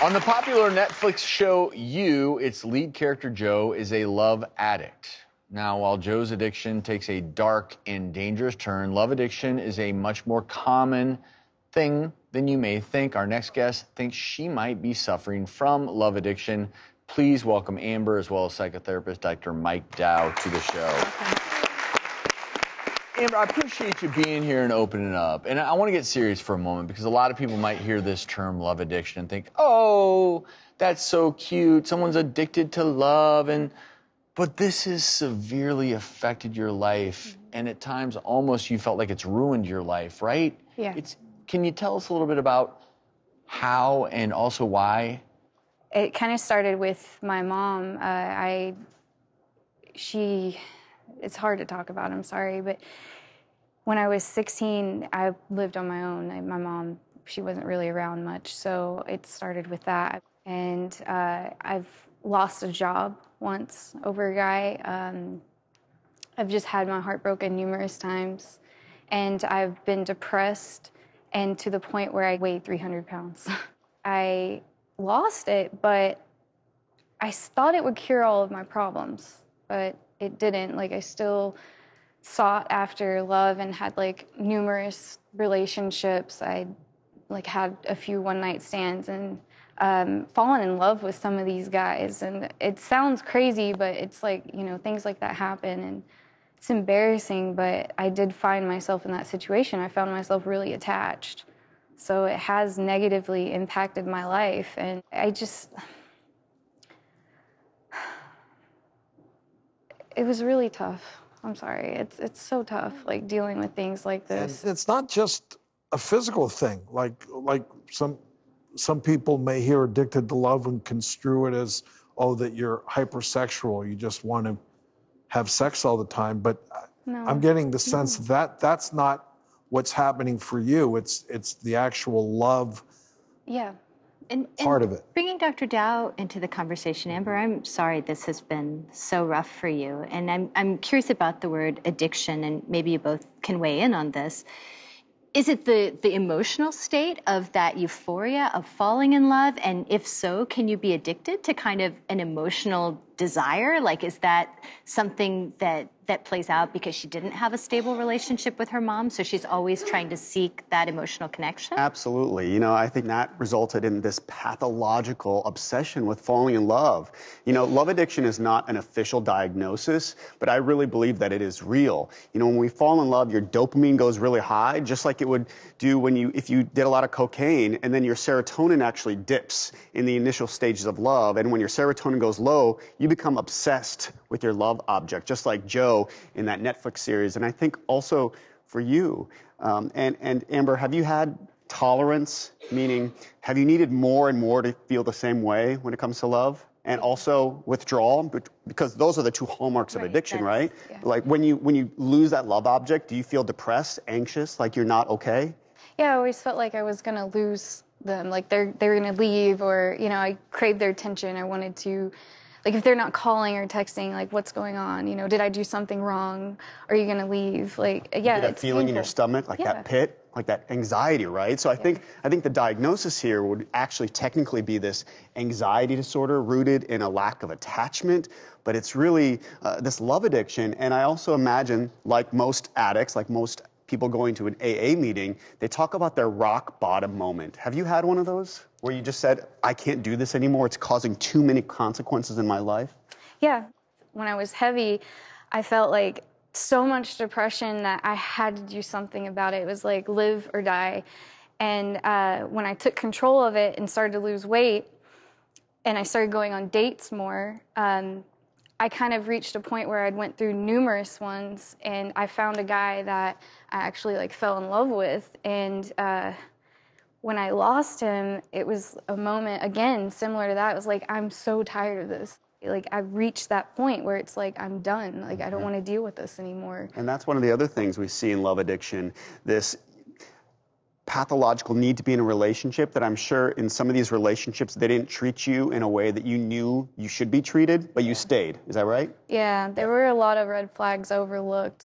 On the popular Netflix show You, its lead character Joe is a love addict. Now, while Joe's addiction takes a dark and dangerous turn, love addiction is a much more common thing than you may think. Our next guest thinks she might be suffering from love addiction. Please welcome Amber as well as psychotherapist Dr. Mike Dow to the show. Okay. Amber, I appreciate you being here and opening up. And I want to get serious for a moment because a lot of people might hear this term love addiction and think, oh, that's so cute. Someone's addicted to love. But this has severely affected your life. And at times almost you felt like it's ruined your life, right? Yeah. Can you tell us a little bit about how and also why? It kind of started with my mom. It's hard to talk about, I'm sorry, but when I was 16, I lived on my own. My mom, she wasn't really around much, so it started with that. And I've lost a job once over a guy. I've just had my heart broken numerous times, and I've been depressed, and to the point where I weighed 300 pounds. I lost it, but I thought it would cure all of my problems, but it didn't. Like, I still sought after love and had like numerous relationships. I like had a few one-night stands and fallen in love with some of these guys. And it sounds crazy, but it's like, you know, things like that happen and it's embarrassing, but I did find myself in that situation. I found myself really attached. So it has negatively impacted my life, and it was really tough. I'm sorry. It's so tough, like dealing with things like this. And it's not just a physical thing. Like some people may hear addicted to love and construe it as, oh, that you're hypersexual. You just want to have sex all the time. But No. I'm getting the sense that that's not what's happening for you. It's the actual love. Yeah. Part of it. Bringing Dr. Dow into the conversation, Amber, I'm sorry this has been so rough for you. And I'm curious about the word addiction, and maybe you both can weigh in on this. Is it the emotional state of that euphoria of falling in love? And if so, can you be addicted to kind of an emotional desire? Like, is that something that plays out because she didn't have a stable relationship with her mom, so she's always trying to seek that emotional connection? Absolutely. You know, I think that resulted in this pathological obsession with falling in love. You know, love addiction is not an official diagnosis, but I really believe that it is real. You know, when we fall in love, your dopamine goes really high, just like it would do if you did a lot of cocaine, and then your serotonin actually dips in the initial stages of love. And when your serotonin goes low, you become obsessed with your love object, just like Joe in that Netflix series. And I think also for you, and Amber, have you had tolerance, meaning have you needed more and more to feel the same way when it comes to love? And also withdrawal, because those are the two hallmarks of addiction, right? Yeah. Like when you lose that love object, do you feel depressed, anxious, like you're not okay? Yeah, I always felt like I was gonna lose them, like they're gonna leave, or, you know, I craved their attention. I wanted to, like, if they're not calling or texting, like, what's going on? You know, did I do something wrong? Are you gonna leave? Like, yeah, You get that it's feeling painful. in your stomach, like Yeah. that pit, like that anxiety, right? So I think the diagnosis here would actually technically be this anxiety disorder rooted in a lack of attachment, but it's really this love addiction. And I also imagine, like most addicts, like most people going to an AA meeting, they talk about their rock bottom moment. Have you had one of those where you just said, I can't do this anymore, it's causing too many consequences in my life? Yeah. When I was heavy, I felt like so much depression that I had to do something about it. It was like live or die. And when I took control of it and started to lose weight, and I started going on dates more, I kind of reached a point where I'd went through numerous ones, and I found a guy that I actually like fell in love with. And when I lost him, it was a moment, again, similar to that. It was like, I'm so tired of this. Like, I've reached that point where it's like, I'm done. Like, I don't want to deal with this anymore. And that's one of the other things we see in love addiction, this pathological need to be in a relationship that I'm sure in some of these relationships, they didn't treat you in a way that you knew you should be treated, but you stayed. Is that right? Yeah, there were a lot of red flags overlooked.